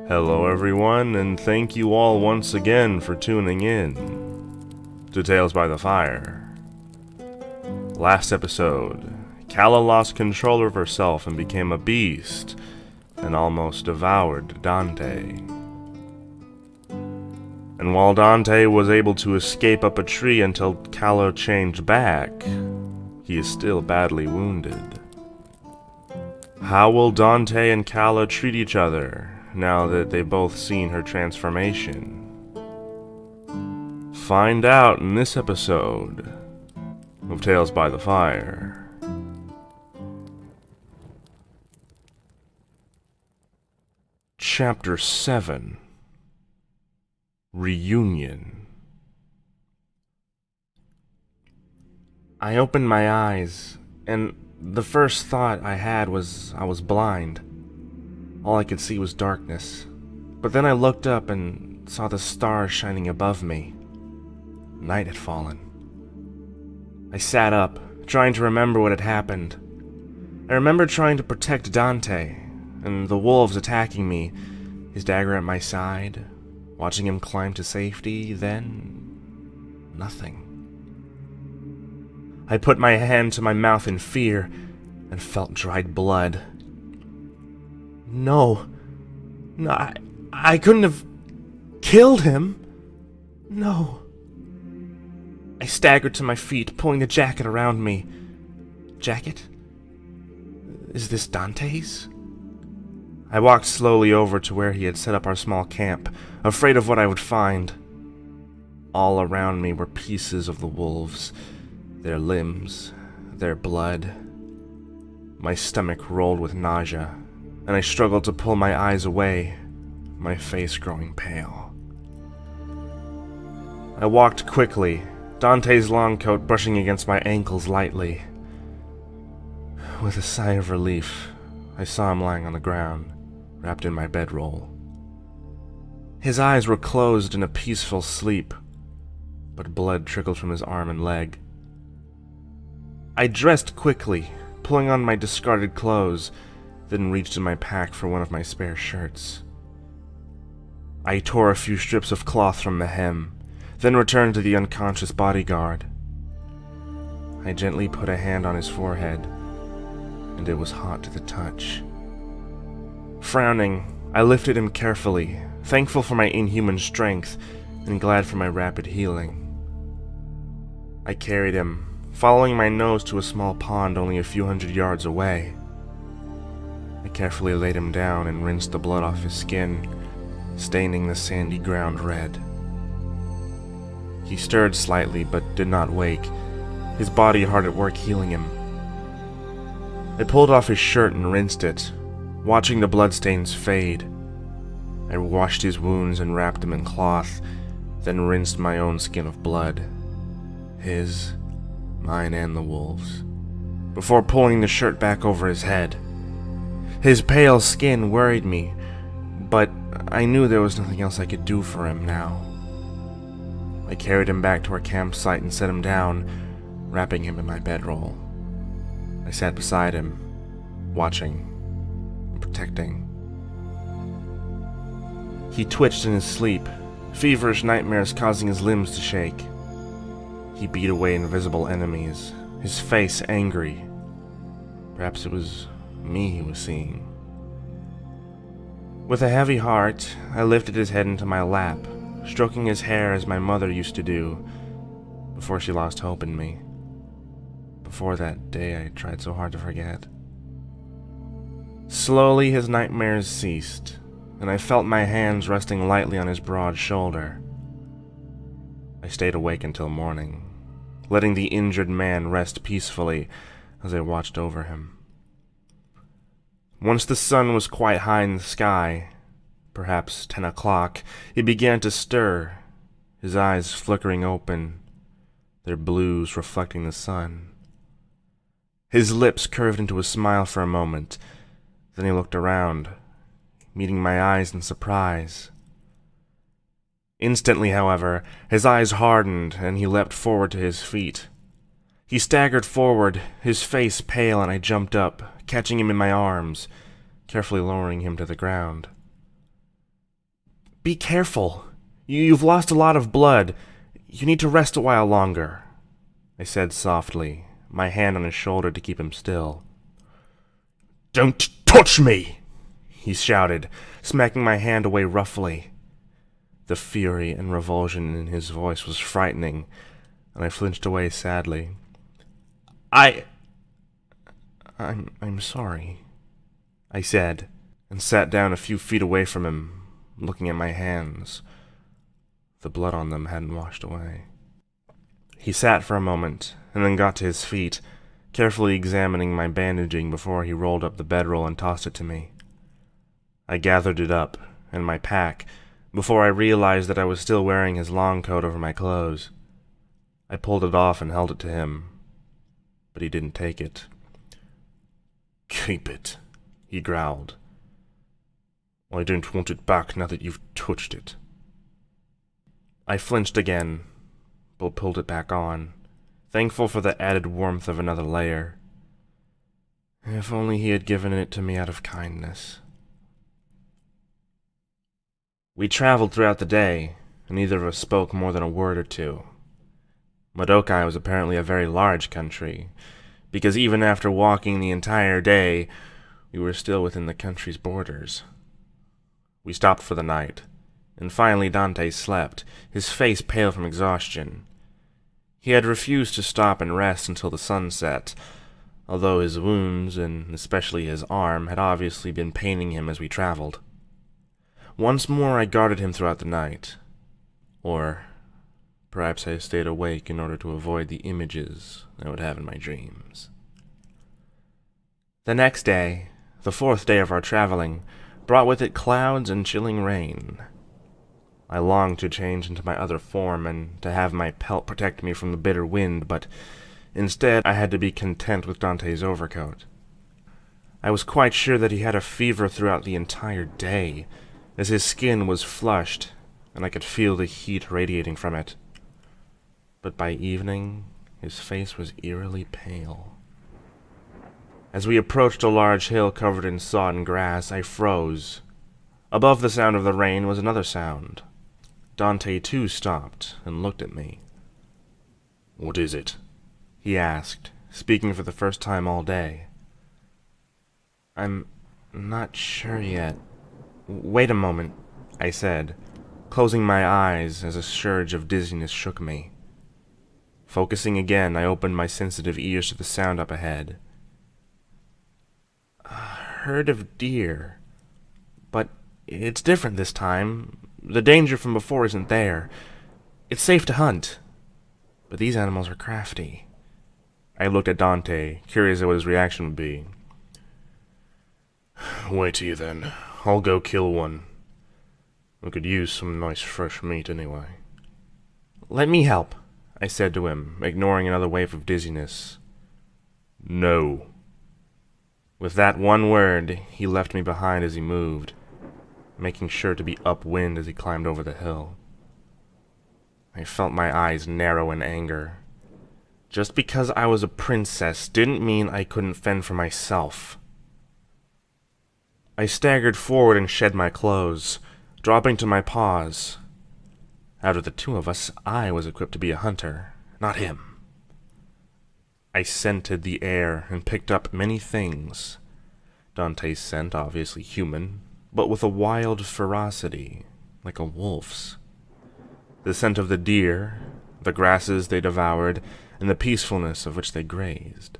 Hello everyone, and thank you all once again for tuning in to Tales by the Fire. Last episode, Calla lost control of herself and became a beast, and almost devoured Dante. And while Dante was able to escape up a tree until Calla changed back, he is still badly wounded. How will Dante and Calla treat each other now that they've both seen her transformation? Find out in this episode of Tales by the Fire. Chapter 7 Reunion. I opened my eyes, and the first thought I had was I was blind. All I could see was darkness. But then I looked up and saw the stars shining above me. Night had fallen. I sat up, trying to remember what had happened. I remember trying to protect Dante, and the wolves attacking me, his dagger at my side, watching him climb to safety, then nothing. I put my hand to my mouth in fear and felt dried blood. No, I couldn't have killed him. No. I staggered to my feet, pulling the jacket around me. Jacket? Is this Dante's? I walked slowly over to where he had set up our small camp, afraid of what I would find. All around me were pieces of the wolves, their limbs, their blood. My stomach rolled with nausea, and I struggled to pull my eyes away, my face growing pale. I walked quickly, Dante's long coat brushing against my ankles lightly. With a sigh of relief, I saw him lying on the ground, wrapped in my bedroll. His eyes were closed in a peaceful sleep, but blood trickled from his arm and leg. I dressed quickly, pulling on my discarded clothes, then reached in my pack for one of my spare shirts. I tore a few strips of cloth from the hem, then returned to the unconscious bodyguard. I gently put a hand on his forehead, and it was hot to the touch. Frowning, I lifted him carefully, thankful for my inhuman strength and glad for my rapid healing. I carried him, following my nose to a small pond only a few hundred yards away. I carefully laid him down and rinsed the blood off his skin, staining the sandy ground red. He stirred slightly but did not wake, his body hard at work healing him. I pulled off his shirt and rinsed it, watching the bloodstains fade. I washed his wounds and wrapped him in cloth, then rinsed my own skin of blood. His, mine and the wolves, before pulling the shirt back over his head. His pale skin worried me, but I knew there was nothing else I could do for him now. I carried him back to our campsite and set him down, wrapping him in my bedroll. I sat beside him, watching and protecting. He twitched in his sleep, feverish nightmares causing his limbs to shake. He beat away invisible enemies, his face angry. Perhaps it was me he was seeing. With a heavy heart, I lifted his head into my lap, stroking his hair as my mother used to do before she lost hope in me. Before that day I tried so hard to forget. Slowly his nightmares ceased, and I felt my hands resting lightly on his broad shoulder. I stayed awake until morning, letting the injured man rest peacefully as I watched over him. Once the sun was quite high in the sky, perhaps 10 o'clock, he began to stir, his eyes flickering open, their blues reflecting the sun. His lips curved into a smile for a moment, then he looked around, meeting my eyes in surprise. Instantly, however, his eyes hardened and he leapt forward to his feet. He staggered forward, his face pale, and I jumped up, catching him in my arms, carefully lowering him to the ground. Be careful. You've lost a lot of blood. You need to rest a while longer, I said softly, my hand on his shoulder to keep him still. Don't touch me, he shouted, smacking my hand away roughly. The fury and revulsion in his voice was frightening, and I flinched away sadly. I'm sorry, I said, and sat down a few feet away from him, looking at my hands. The blood on them hadn't washed away. He sat for a moment, and then got to his feet, carefully examining my bandaging before he rolled up the bedroll and tossed it to me. I gathered it up, and my pack, before I realized that I was still wearing his long coat over my clothes. I pulled it off and held it to him, but he didn't take it. Keep it, he growled. I don't want it back now that you've touched it. I flinched again, but pulled it back on, thankful for the added warmth of another layer. If only he had given it to me out of kindness. We traveled throughout the day, and neither of us spoke more than a word or two. Madokai was apparently a very large country, because even after walking the entire day, we were still within the country's borders. We stopped for the night, and finally Dante slept, his face pale from exhaustion. He had refused to stop and rest until the sun set, although his wounds, and especially his arm, had obviously been paining him as we traveled. Once more I guarded him throughout the night, or perhaps I stayed awake in order to avoid the images I would have in my dreams. The next day, the fourth day of our traveling, brought with it clouds and chilling rain. I longed to change into my other form and to have my pelt protect me from the bitter wind, but instead I had to be content with Dante's overcoat. I was quite sure that he had a fever throughout the entire day, as his skin was flushed, and I could feel the heat radiating from it. But by evening, his face was eerily pale. As we approached a large hill covered in sodden grass, I froze. Above the sound of the rain was another sound. Dante, too, stopped and looked at me. "What is it?" he asked, speaking for the first time all day. "I'm not sure yet. Wait a moment," I said, closing my eyes as a surge of dizziness shook me. Focusing again, I opened my sensitive ears to the sound up ahead. A herd of deer. But it's different this time. The danger from before isn't there. It's safe to hunt. But these animals are crafty. I looked at Dante, curious at what his reaction would be. "Wait till you then. I'll go kill one. We could use some nice fresh meat anyway." "Let me help," I said to him, ignoring another wave of dizziness. "No." With that one word, he left me behind as he moved, making sure to be upwind as he climbed over the hill. I felt my eyes narrow in anger. Just because I was a princess didn't mean I couldn't fend for myself. I staggered forward and shed my clothes, dropping to my paws. Out of the two of us, I was equipped to be a hunter, not him. I scented the air and picked up many things. Dante's scent, obviously human, but with a wild ferocity, like a wolf's. The scent of the deer, the grasses they devoured, and the peacefulness of which they grazed.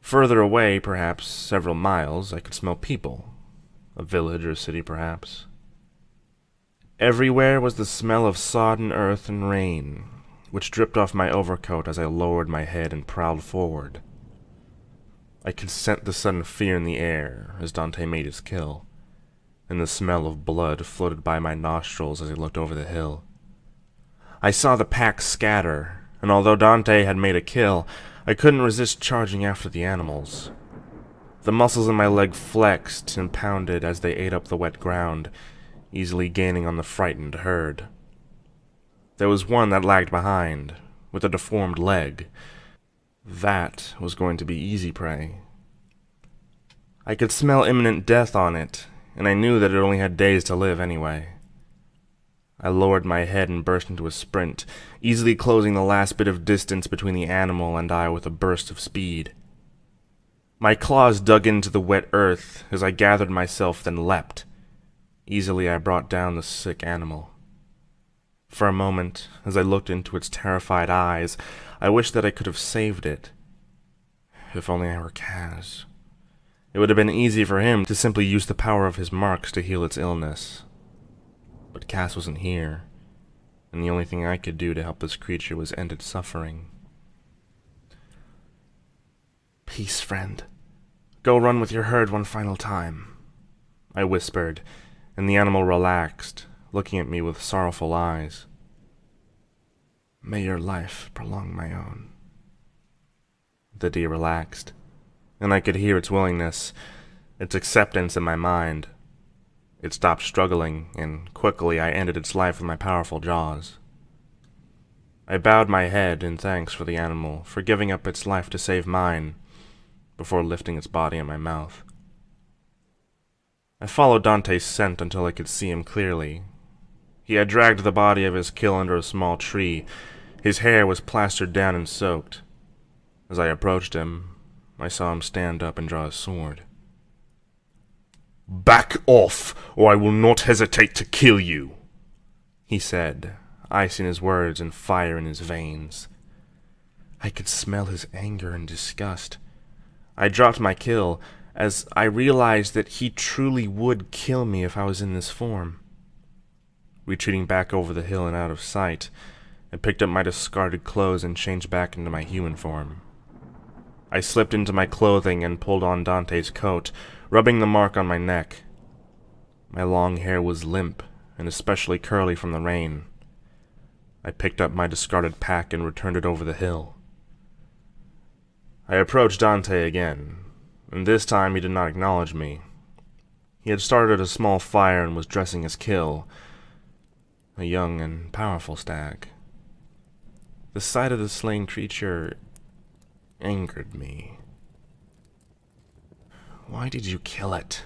Further away, perhaps several miles, I could smell people. A village or city, perhaps. Everywhere was the smell of sodden earth and rain, which dripped off my overcoat as I lowered my head and prowled forward. I could scent the sudden fear in the air as Dante made his kill, and the smell of blood floated by my nostrils as I looked over the hill. I saw the pack scatter, and although Dante had made a kill, I couldn't resist charging after the animals. The muscles in my leg flexed and pounded as they ate up the wet ground, easily gaining on the frightened herd. There was one that lagged behind, with a deformed leg. That was going to be easy prey. I could smell imminent death on it, and I knew that it only had days to live anyway. I lowered my head and burst into a sprint, easily closing the last bit of distance between the animal and I with a burst of speed. My claws dug into the wet earth as I gathered myself, then leapt. Easily I brought down the sick animal. For a moment, as I looked into its terrified eyes, I wished that I could have saved it. If only I were Kaz. It would have been easy for him to simply use the power of his marks to heal its illness. But Kaz wasn't here, and the only thing I could do to help this creature was end its suffering. "Peace, friend. Go run with your herd one final time," I whispered, and the animal relaxed, looking at me with sorrowful eyes. "May your life prolong my own." The deer relaxed, and I could hear its willingness, its acceptance in my mind. It stopped struggling, and quickly I ended its life with my powerful jaws. I bowed my head in thanks for the animal for giving up its life to save mine, before lifting its body in my mouth. I followed Dante's scent until I could see him clearly. He had dragged the body of his kill under a small tree. His hair was plastered down and soaked. As I approached him, I saw him stand up and draw his sword. "Back off, or I will not hesitate to kill you," he said, ice in his words and fire in his veins. I could smell his anger and disgust. I dropped my kill, as I realized that he truly would kill me if I was in this form. Retreating back over the hill and out of sight, I picked up my discarded clothes and changed back into my human form. I slipped into my clothing and pulled on Dante's coat, rubbing the mark on my neck. My long hair was limp and especially curly from the rain. I picked up my discarded pack and returned it over the hill. I approached Dante again, and this time he did not acknowledge me. He had started a small fire and was dressing his kill, a young and powerful stag. The sight of the slain creature angered me. "Why did you kill it?"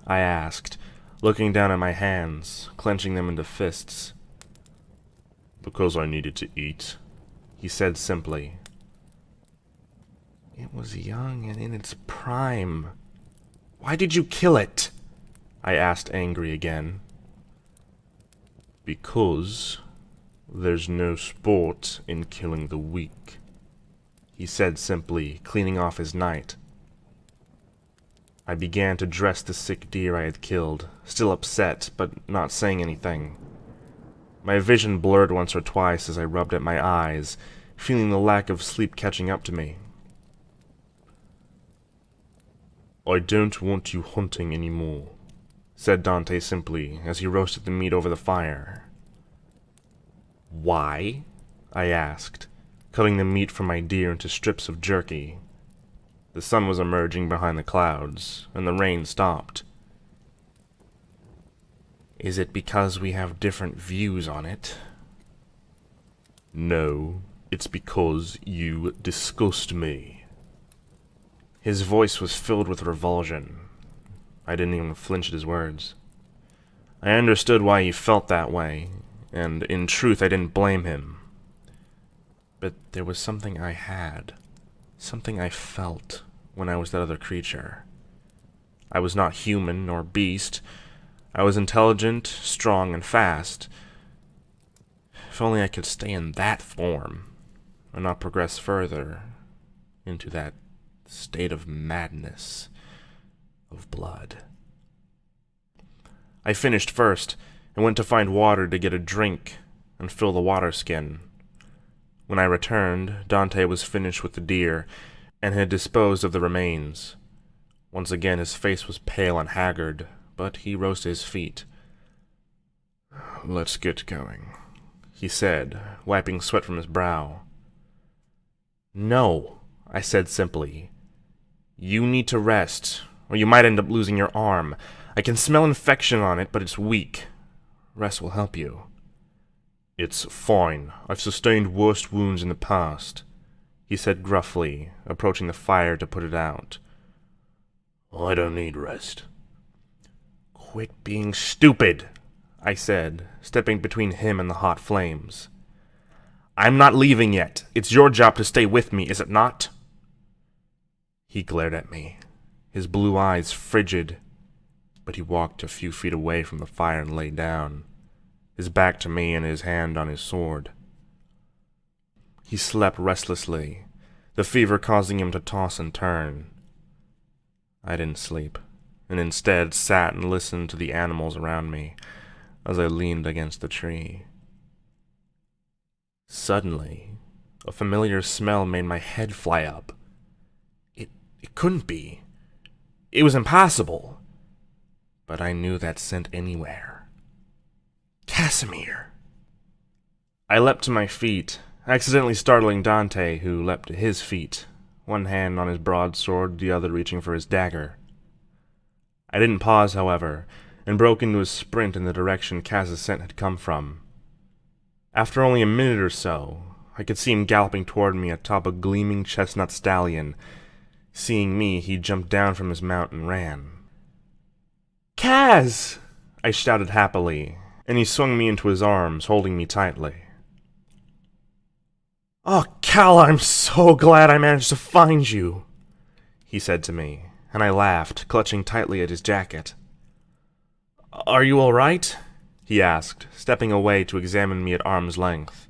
I asked, looking down at my hands, clenching them into fists. "Because I needed to eat," he said simply. "It was young and in its prime. Why did you kill it?" I asked, angry again. "Because there's no sport in killing the weak," he said simply, cleaning off his knight. I began to dress the sick deer I had killed, still upset, but not saying anything. My vision blurred once or twice as I rubbed at my eyes, feeling the lack of sleep catching up to me. "I don't want you hunting anymore," said Dante simply, as he roasted the meat over the fire. "Why?" I asked, cutting the meat from my deer into strips of jerky. The sun was emerging behind the clouds, and the rain stopped. "Is it because we have different views on it?" "No, it's because you disgust me." His voice was filled with revulsion. I didn't even flinch at his words. I understood why he felt that way, and in truth I didn't blame him. But there was something I had, something I felt when I was that other creature. I was not human nor beast. I was intelligent, strong, and fast. If only I could stay in that form, and not progress further into that state of madness, of blood. I finished first, and went to find water to get a drink and fill the water skin. When I returned, Dante was finished with the deer, and had disposed of the remains. Once again his face was pale and haggard, but he rose to his feet. "Let's get going," he said, wiping sweat from his brow. "No," I said simply. "You need to rest, or you might end up losing your arm. I can smell infection on it, but it's weak. Rest will help you." "It's fine. I've sustained worse wounds in the past," he said gruffly, approaching the fire to put it out. "I don't need rest." Quit being stupid, I said, stepping between him and the hot flames. I'm not leaving yet. It's your job to stay with me, is it not? He glared at me, his blue eyes frigid, but he walked a few feet away from the fire and lay down, his back to me and his hand on his sword. He slept restlessly, the fever causing him to toss and turn. I didn't sleep, and instead sat and listened to the animals around me as I leaned against the tree. Suddenly, a familiar smell made my head fly up. It couldn't be. It was impossible. But I knew that scent anywhere. Casimir! I leapt to my feet, accidentally startling Dante, who leapt to his feet, one hand on his broadsword, the other reaching for his dagger. I didn't pause, however, and broke into a sprint in the direction Kaz's scent had come from. After only a minute or so, I could see him galloping toward me atop a gleaming chestnut stallion. Seeing me, he jumped down from his mount and ran. "Kaz!" I shouted happily, and he swung me into his arms, holding me tightly. "Oh, Cal, I'm so glad I managed to find you," he said to me, and I laughed, clutching tightly at his jacket. "Are you all right?" he asked, stepping away to examine me at arm's length.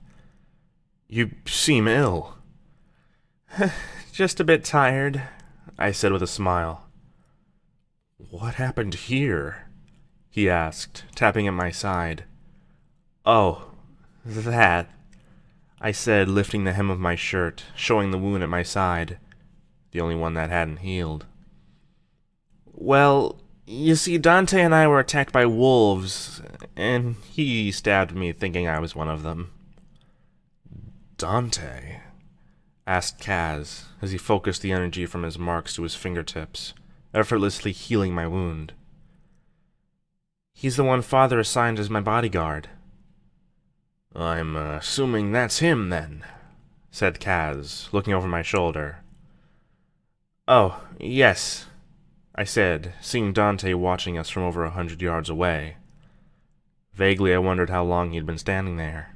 "You seem ill." "Just a bit tired," I said with a smile. "What happened here?" he asked, tapping at my side. "Oh, that," I said, lifting the hem of my shirt, showing the wound at my side, the only one that hadn't healed. "Well, you see, Dante and I were attacked by wolves, and he stabbed me thinking I was one of them." "Dante?" asked Kaz, as he focused the energy from his marks to his fingertips, effortlessly healing my wound. "He's the one Father assigned as my bodyguard." "I'm assuming that's him, then," said Kaz, looking over my shoulder. "Oh, yes," I said, seeing Dante watching us from over 100 yards away. Vaguely, I wondered how long he'd been standing there.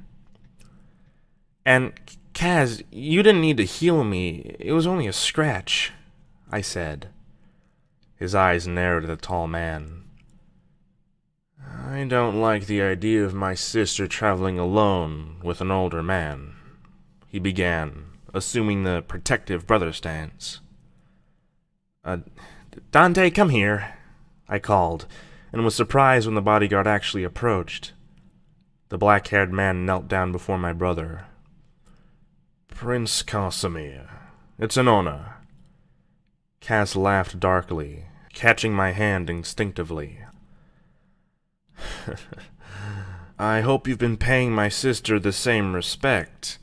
"And, Kaz, you didn't need to heal me. It was only a scratch," I said. His eyes narrowed at the tall man. "I don't like the idea of my sister traveling alone with an older man," he began, assuming the protective brother stance. "Dante, come here," I called, and was surprised when the bodyguard actually approached. The black-haired man knelt down before my brother. "Prince Casimir, it's an honor." Kaz laughed darkly, catching my hand instinctively. "I hope you've been paying my sister the same respect.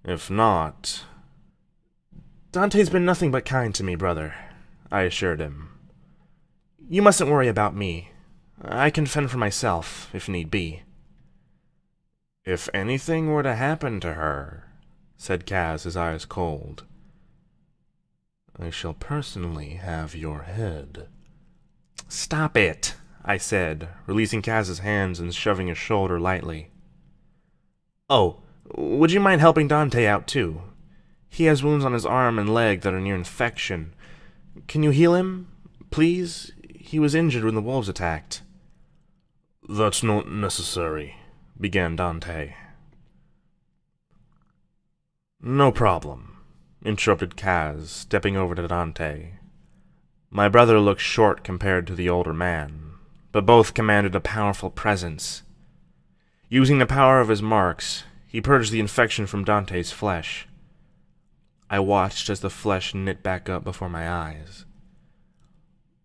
If not..." "Dante's been nothing but kind to me, brother," I assured him. "You mustn't worry about me. I can fend for myself, if need be." "If anything were to happen to her," said Kaz, his eyes cold, "I shall personally have your head." "Stop it," I said, releasing Kaz's hands and shoving his shoulder lightly. "Oh, would you mind helping Dante out, too? He has wounds on his arm and leg that are near infection. Can you heal him? Please? He was injured when the wolves attacked." "That's not necessary," began Dante. "No problem," interrupted Kaz, stepping over to Dante. My brother looked short compared to the older man, but both commanded a powerful presence. Using the power of his marks, he purged the infection from Dante's flesh. I watched as the flesh knit back up before my eyes.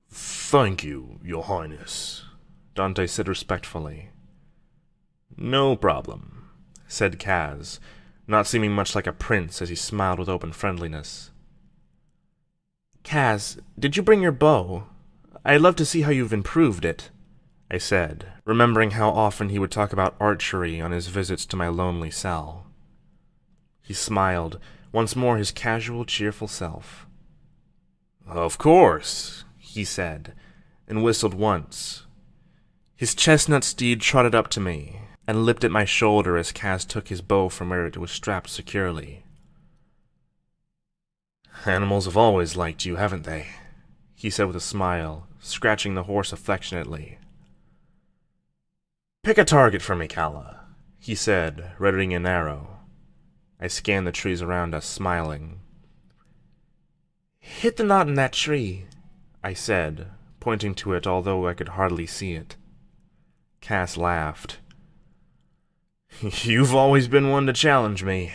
"Thank you, Your Highness," Dante said respectfully. "No problem," said Kaz, not seeming much like a prince as he smiled with open friendliness. "Kaz, did you bring your bow? I'd love to see how you've improved it," I said, remembering how often he would talk about archery on his visits to my lonely cell. He smiled, once more his casual, cheerful self. "Of course," he said, and whistled once. His chestnut steed trotted up to me and leapt at my shoulder as Kaz took his bow from where it was strapped securely. "Animals have always liked you, haven't they?" he said with a smile, scratching the horse affectionately. "Pick a target for me, Kala," he said, readying an arrow. I scanned the trees around us, smiling. "Hit the knot in that tree," I said, pointing to it although I could hardly see it. Cass laughed. "You've always been one to challenge me.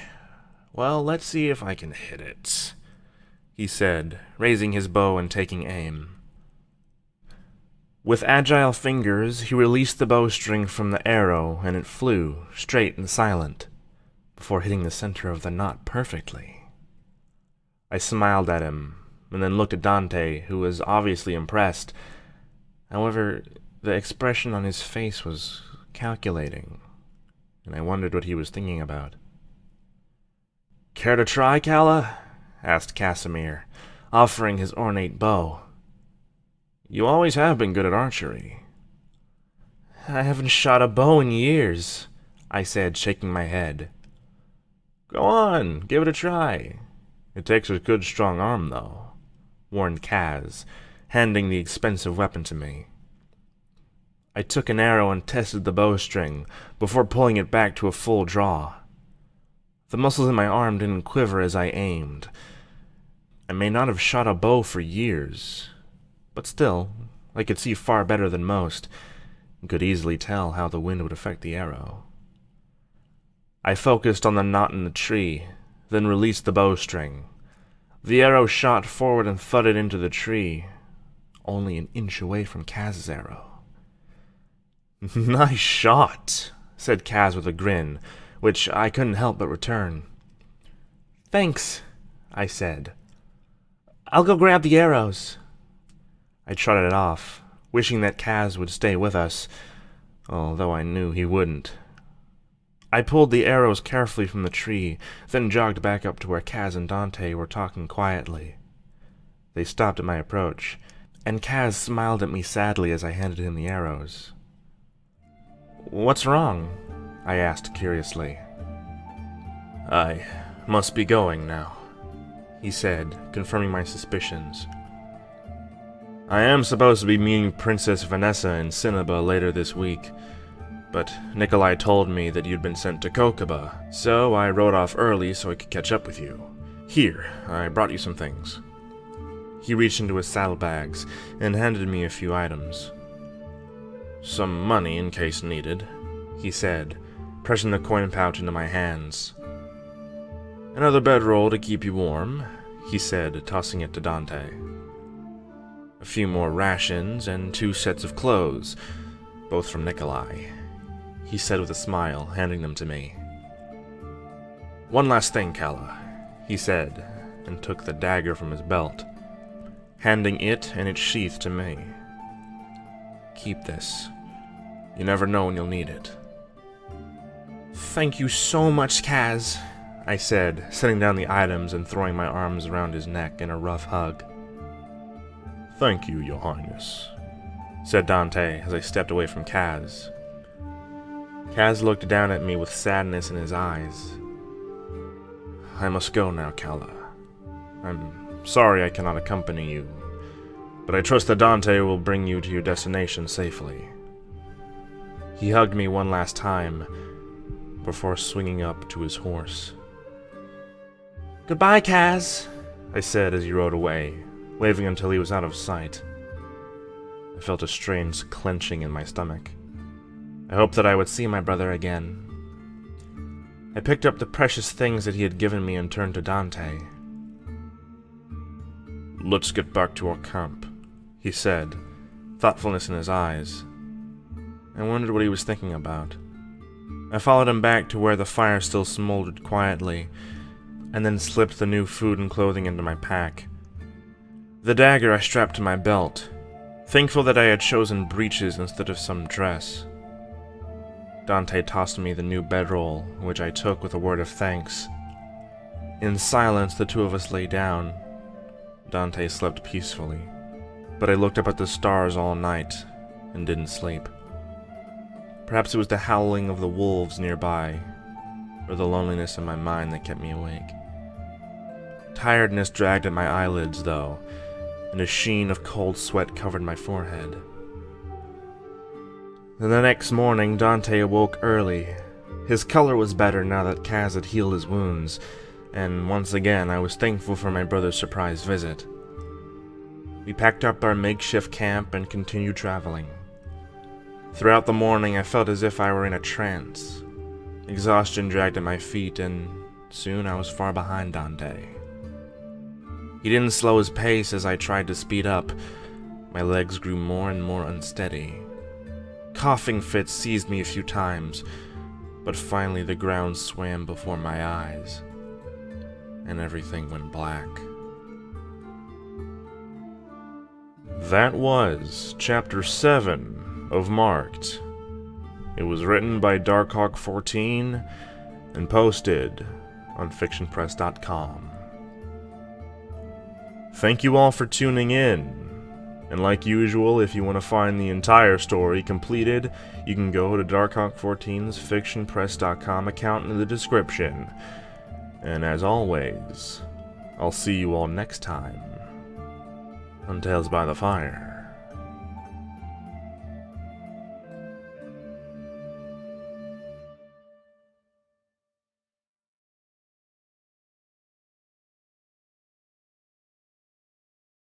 Well, let's see if I can hit it," he said, raising his bow and taking aim. With agile fingers, he released the bowstring from the arrow, and it flew, straight and silent, before hitting the center of the knot perfectly. I smiled at him, and then looked at Dante, who was obviously impressed. However, the expression on his face was calculating, and I wondered what he was thinking about. "Care to try, Kala?" asked Casimir, offering his ornate bow. "You always have been good at archery." "I haven't shot a bow in years," I said, shaking my head. "Go on, give it a try. It takes a good strong arm, though," warned Kaz, handing the expensive weapon to me. I took an arrow and tested the bowstring, before pulling it back to a full draw. The muscles in my arm didn't quiver as I aimed. I may not have shot a bow for years, but still, I could see far better than most, and could easily tell how the wind would affect the arrow. I focused on the knot in the tree, then released the bowstring. The arrow shot forward and thudded into the tree, only an inch away from Kaz's arrow. "Nice shot," said Kaz with a grin, which I couldn't help but return. "Thanks," I said. "I'll go grab the arrows." I trotted off, wishing that Kaz would stay with us, although I knew he wouldn't. I pulled the arrows carefully from the tree, then jogged back up to where Kaz and Dante were talking quietly. They stopped at my approach, and Kaz smiled at me sadly as I handed him the arrows. "What's wrong?" I asked curiously. "I must be going now," he said, confirming my suspicions. "I am supposed to be meeting Princess Vanessa in Cinnaba later this week, but Nikolai told me that you'd been sent to Kokoba, so I rode off early so I could catch up with you. Here, I brought you some things." He reached into his saddlebags and handed me a few items. "Some money in case needed," he said, pressing the coin pouch into my hands. "Another bedroll to keep you warm," he said, tossing it to Dante. "A few more rations and 2 sets of clothes, both from Nikolai," he said with a smile, handing them to me. "One last thing, Kala," he said, and took the dagger from his belt, handing it and its sheath to me. "Keep this. You never know when you'll need it." "Thank you so much, Kaz," I said, setting down the items and throwing my arms around his neck in a rough hug. "Thank you, Your Highness," said Dante as I stepped away from Kaz. Kaz looked down at me with sadness in his eyes. "I must go now, Kala. I'm sorry I cannot accompany you, but I trust that Dante will bring you to your destination safely." He hugged me one last time, before swinging up to his horse. "Goodbye, Kaz," I said as he rode away, waving until he was out of sight. I felt a strange clenching in my stomach. I hoped that I would see my brother again. I picked up the precious things that he had given me and turned to Dante. "Let's get back to our camp," he said, thoughtfulness in his eyes. I wondered what he was thinking about. I followed him back to where the fire still smoldered quietly, and then slipped the new food and clothing into my pack. The dagger I strapped to my belt, thankful that I had chosen breeches instead of some dress. Dante tossed me the new bedroll, which I took with a word of thanks. In silence, the two of us lay down. Dante slept peacefully, but I looked up at the stars all night and didn't sleep. Perhaps it was the howling of the wolves nearby, or the loneliness in my mind that kept me awake. Tiredness dragged at my eyelids, though, and a sheen of cold sweat covered my forehead. Then the next morning, Dante awoke early. His color was better now that Kaz had healed his wounds, and once again I was thankful for my brother's surprise visit. We packed up our makeshift camp and continued traveling. Throughout the morning, I felt as if I were in a trance. Exhaustion dragged at my feet, and soon I was far behind Dante. He didn't slow his pace as I tried to speed up. My legs grew more and more unsteady. Coughing fits seized me a few times, but finally the ground swam before my eyes, and everything went black. That was Chapter 7 of Marked. It was written by Darkhawk14 and posted on fictionpress.com. Thank you all for tuning in, and like usual, if you want to find the entire story completed, you can go to Darkhawk14's fictionpress.com account in the description. And as always, I'll see you all next time on Tales by the Fire.